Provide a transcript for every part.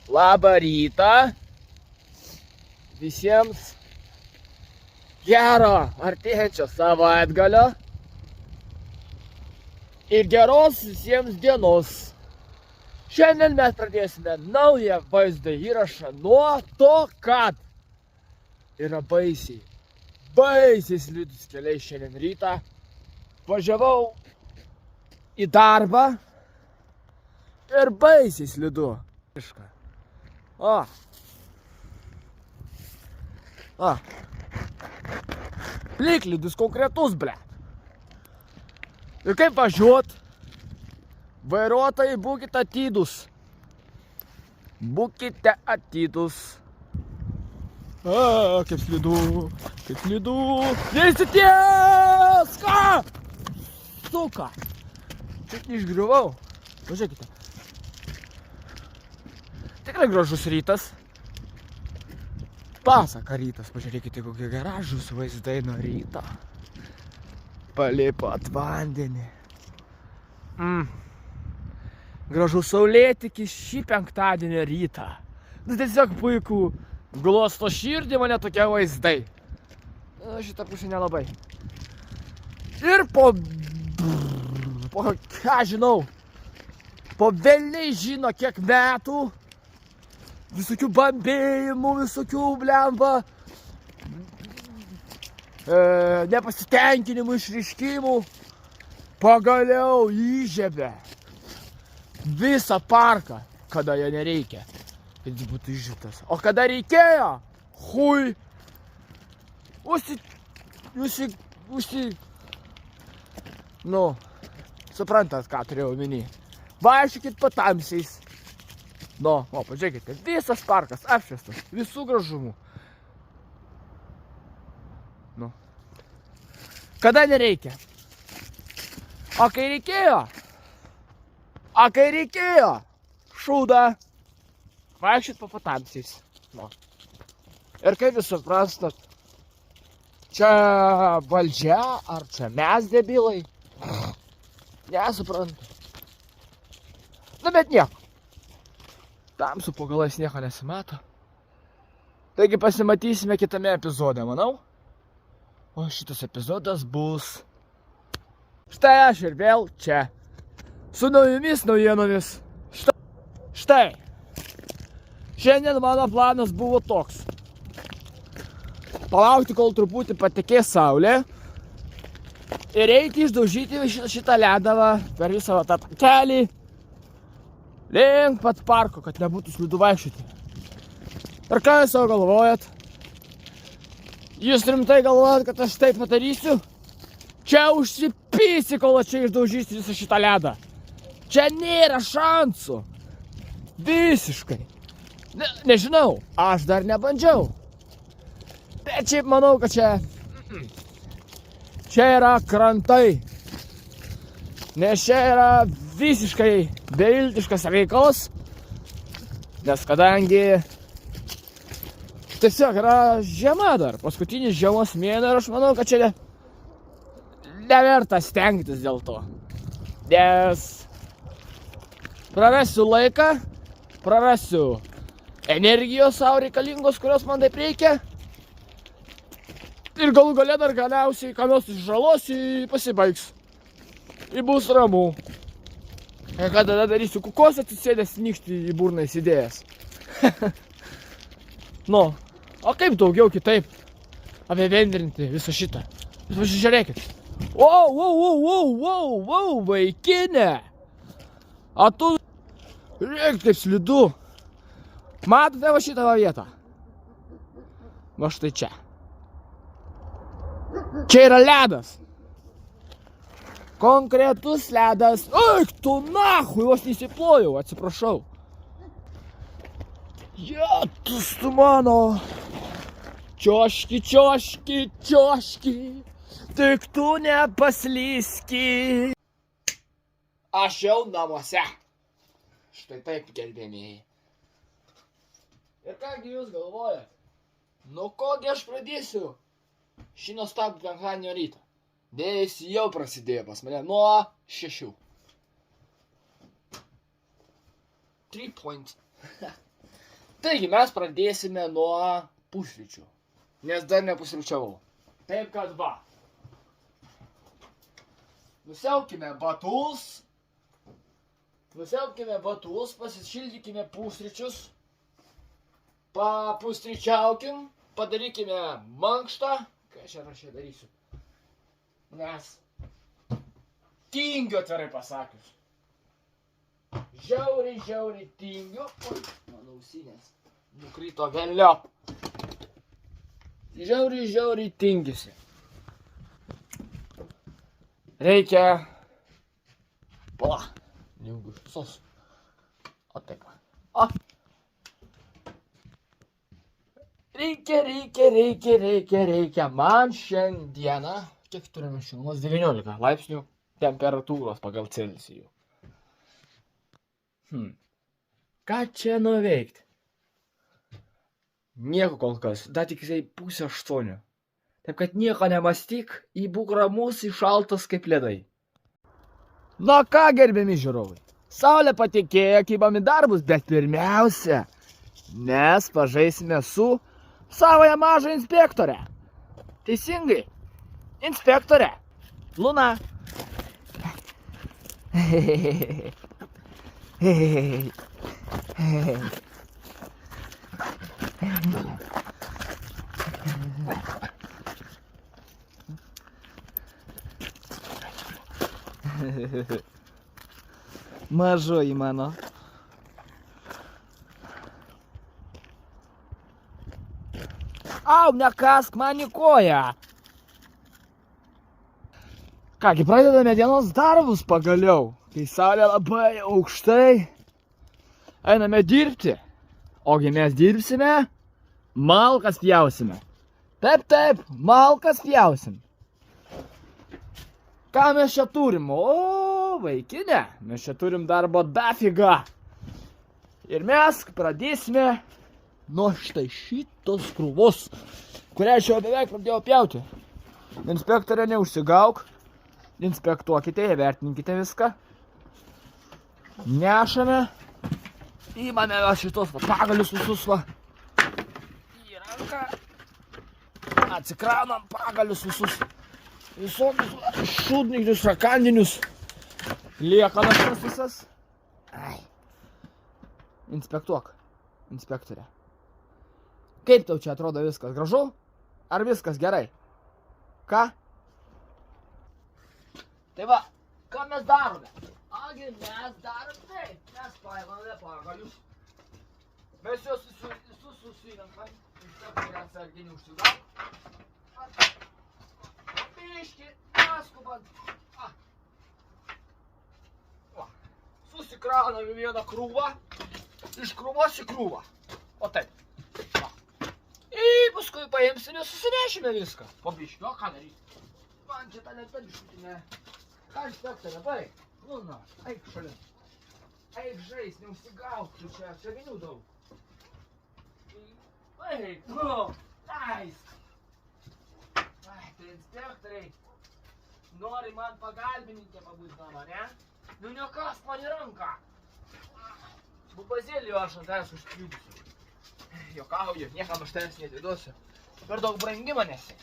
Labą rytą. Visiems gero artėjančio savaitgalio. Ir geros visiems dienos. Šiandien mes pradėsime naują vaizdo įrašą nuo to, kad yra baisiai slidūs keliai šiandien rytą. Važiavau į darbą ir baisiai slidu. Plikledis konkretus, blet. Ir kaip važiuot? Vairuotojai, būkite atidūs. Būkite atidūs. Kaip slidu. Neįsities! Ką? Suka. Čia išgriuvau. Pažiūrėkite. Tikrai gražus rytas. Pasaka rytas. Pažiūrėkite, kokie gražus vaizdai nuo ryto. Palipot vandenį. Gražus saulėtikis šį penktadienio rytą. Tiesiog puikų glosto širdį mane tokie vaizdai. Šitą pusę nelabai. Ir po ką žinau, po velniai žino kiek metų, visokių bambėjimų, visokių blemba, nepasitenkinimų, išreiškimų, pagaliau įžiebė visą parką, kada jo nereikia, kad jis būtų išžiebtas. O kada reikėjo, hui, suprantat, ką turėjau omeny. Vaikščiokit patamsiais. Pažiūrėkite, visas parkas apšviestas, visų gražumų. Kada nereikia? O kai reikėjo, šūda, vaikščiot po patamsiais. Ir kaip jūs suprastat, čia valdžia, ar čia mes debilai? Nesuprantu. Bet nieko. Tamsų po galais nieko nesimato. Taigi pasimatysime kitame epizode, manau. O šitas epizodas bus... Štai aš ir vėl čia. Su naujomis naujienomis. Štai. Šiandien mano planas buvo toks. Palaukti, kol truputį patekės saulė. Ir eiti išdaužyti šitą ledavą per visą tą kelį link pat parko, kad nebūtų slidu vaikščioti. Ir ką jūs savo galvojat? Jūs rimtai galvojat, kad aš taip padarysiu? Čia užsipysi, kol čia išdaužysi visą šitą ledą. Čia nėra šansų. Visiškai. Nežinau, aš dar nebandžiau. Bet šiaip manau, kad čia yra krantai. Nes čia yra visiškai beviltiškas reikalas. Nes kadangi tiesiog yra žiema dar. Paskutinis žiemos mėnuo ir aš manau, kad čia neverta stengtis dėl to. Nes prarasiu laiką, prarasiu energijos savo reikalingos, kurios man taip reikia. Ir galų gale dar galiausiai, ką nors išžalosiu, pasibaigs. Ir bus ramu. Ir ką tada darysiu, kukos atsisėdęs nykštį į burną įsidėjęs. O kaip daugiau kitaip apibendrinti visą šitą? Jūs pasižiūrėkit. Wow, vaikinė. A tu, žiūrėk, taip slidu. Matote va šitą vietą? Va štai čia. Čia yra ledas. Konkretus ledas. Eik tu nahui, vos neįsiplojau, atsiprašau. Jetus tu mano. Čioški. Tik tu nepaslyski. Aš jau namuose. Štai taip, gerbėmiai. Ir kągi jūs galvojat? Nuo kogi aš pradėsiu šį nuostabų penktadienio rytą? Nes jau prasidėjo pas mane nuo 6. 3 point. Taigi mes pradėsime nuo pusryčių, nes dar nepusryčiavau. Taip kad va. Nusiaukime batus, pasišildykime pusryčius, papusryčiaukim, padarykime mankštą. Ką aš čia darysiu? Nes tingiu, atvirai pasakius. Žiauriai tingiu. Oi, mano ausinės nukrito vėliau. Žiauriai tingiusi. Reikia... Pala, nejaugu visos. O taip va. O. Reikia man šiandieną. Kiek turime šilumos? 19 laipsnių temperatūros pagal Celsijų. Ką čia nuveikti? Nieko kol kas, dar tik 7:30. Taip kad nieko nemastyk, įbūk ramus, įšaltas kaip ledai. Na ką, gerbiami žiūrovai, saulė patekėjo, kibam į darbus, bet pirmiausia, mes pažaisime su savąją mažą inspektorę. Teisingai, inspektorė, Luna. Mažoji mano. Au, nekask man į koją. Kągi, pradedame dienos darbus pagaliau. Kai saulė labai aukštai, einame dirbti. Ogi mes dirbsime, malkas pjausime. Taip, malkas pjausim. Ką mes čia turim? O, vaikinė, mes čia turim darbo dafiga. Ir mes pradėsime nuo štai šitos krūvos, kurią aš jau beveik pradėjau pjauti. Inspektorė, neužsigauk. Inspektuokite, įvertinkite viską. Nešame. Įmame šitos pagalius visus va. Į ranką. Atsikraunam pagalius visus. Visokius šūdniklius, rakandinius. Liekanas tas visas. Ai. Inspektuok, inspektorė. Kaip tau čia atrodo viskas? Gražu? Ar viskas gerai? Ką? Tai va, ką mes darome? Agi, mes darom taip. Mes paimame pagalius. Mes juos visus susirenkam. Inspektorė atsarginį užsigauk. Biški, paskubant. Susikrauname vieną krūvą. Iš krūvos į krūvą. O taip. Ir paskui paimsime, susinešime viską. Po biškį, o ką daryti? Man čia ta lenta biškutinė. Ką inspektorė, baig. Luna, eik šalin. Eik žais, neužsigauk, čia vinių daug. Baig, leisk. Ai, tai inspektoriai nori man pagalbininkė pabūt mama, ne? Nu nekask man į ranką. Bubazėlį aš ant tavęs užkliūdusiu. Jokauju, niekam aš tavęs netiduosiu. Per daug brangi manesi.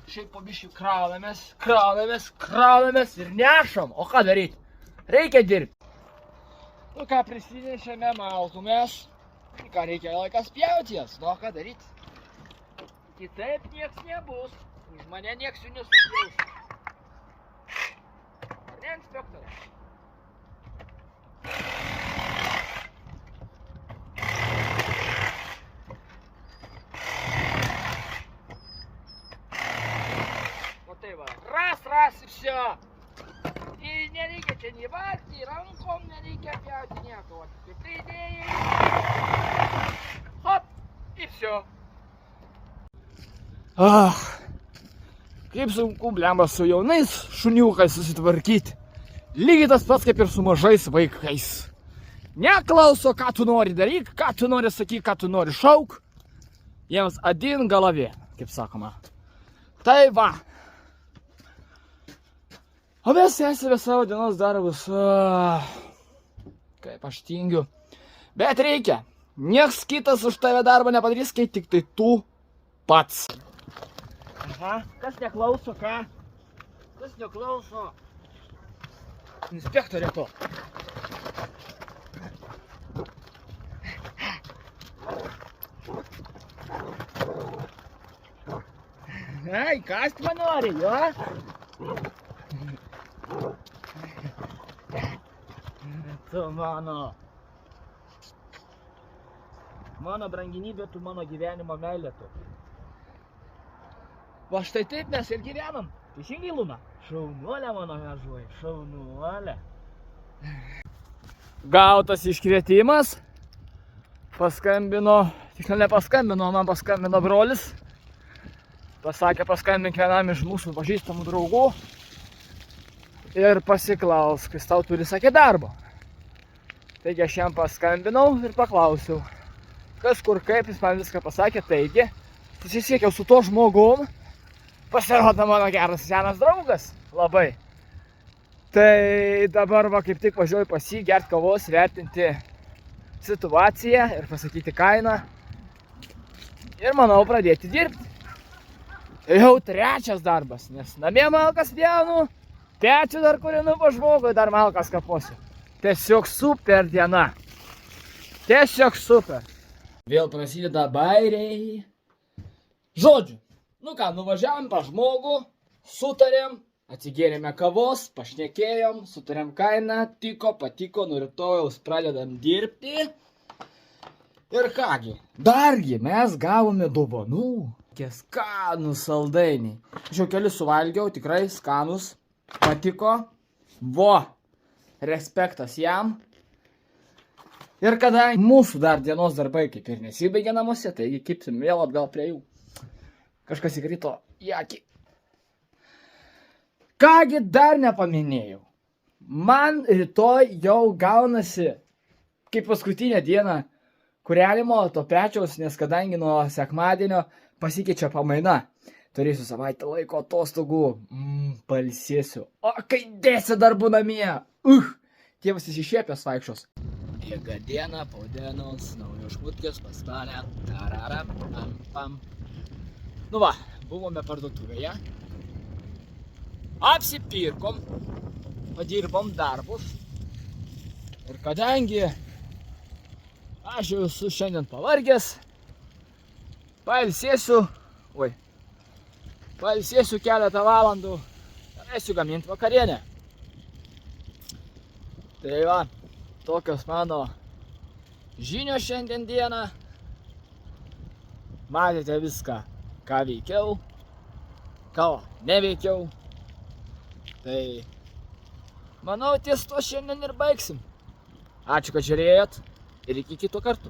Šiaip po biškių kraunamės ir nešam. O ką daryti? Reikia dirbti. Nu ką, prisinešėme malkumės. Ką reikia laikas pjauties. Nu, ką daryti? Kitaip nieks nebus. Už mane nieks jų nesupjaus. Ar ne, inspektorė? Раз и все. И неreikia čia nei valti, nei rankom nereikia pjauti nieko. Tik pridėjai. Hop, и все. Kaip sunku, blemba, su jaunais šuniukais susitvarkyti. Lygiai tas pats kaip ir su mažais vaikais. Neklauso, ką tu nori daryk, ką tu nori sakyk, ką tu nori šauk. Jiems adin galavė, kaip sakoma. Tai va. O mes esame savo dienos darbus. Kaip aš tingiu. Bet reikia. Nieks kitas už tave darbą nepadarys, kai tik tai tu pats. Aha, kas neklauso, ką? Kas neklauso? Inspektorė to. Ai, kas tu nori, jo? Tu mano branginybė, tu mano gyvenimo meilė tu. Va štai taip mes ir gyvenam. Teisingai, Luna? Šaunuolė mano mažoji, šaunuolė. Gautas iškvietimas. Paskambino, tiksliau nepaskambino, man paskambino brolis. Pasakė, paskambink vienam iš mūsų pažįstamų draugų. Ir pasiklausk, jis tau turi, sakė, darbo. Taigi aš jam paskambinau ir paklausiau, kas kur kaip, jis man viską pasakė. Taigi, susisiekiau su to žmogum. Pasirodo mano geras senas draugas. Labai. Tai dabar va kaip tik važiuoju pas jį gerti kavos, vertinti situaciją ir pasakyti kainą. Ir manau pradėti dirbti. Jau trečias darbas, nes namie malkas pjaunu, pečių dar kurinu po žmogui, dar malkas kaposiu. Tiesiog super diena. Tiesiog super. Vėl prasideda bairiai. Žodžiu, nu ką, nuvažiavom pas žmogų, sutarėm, atsigėrėme kavos, pašnekėjom, sutarėm kainą, tiko, patiko, nuo rytojaus pradedam dirbti. Ir kągi, dargi mes gavome dovanų. Skanūs saldainiai. Aš jau kelius suvalgiau, tikrai skanūs, patiko. Vo, respektas jam. Ir kadangi mūsų dar dienos darbai kaip ir nesibaigė namuose, taigi kipsim vėl atgal prie jų. Kažkas įkrito į akį. Kągi dar nepaminėjau. Man rytoj jau gaunasi kaip paskutinę dieną kūrenimo to pečiaus, nes kadangi nuo sekmadienio pasikeičia pamaina. Turėsiu savaitę laiko atostogų. Pailsėsiu. O kai dėsiu darbų namie. Tėvas išsišiepęs vaikščios. Jėga diena, po dienos, naujos šmutkės pas mane. Tararam, pam, pam. Nu va, buvome parduotuvėje. Apsipirkom. Padirbom darbus. Ir kadangi aš jau esu šiandien pavargęs, pailsėsiu keletą valandų, eisiu gaminti vakarienę. Tai va, tokios mano žinios šiandien dieną. Matėte viską, ką veikiau, ką neveikiau. Tai manau, ties to šiandien ir baigsim. Ačiū, kad žiūrėjot ir iki kito karto.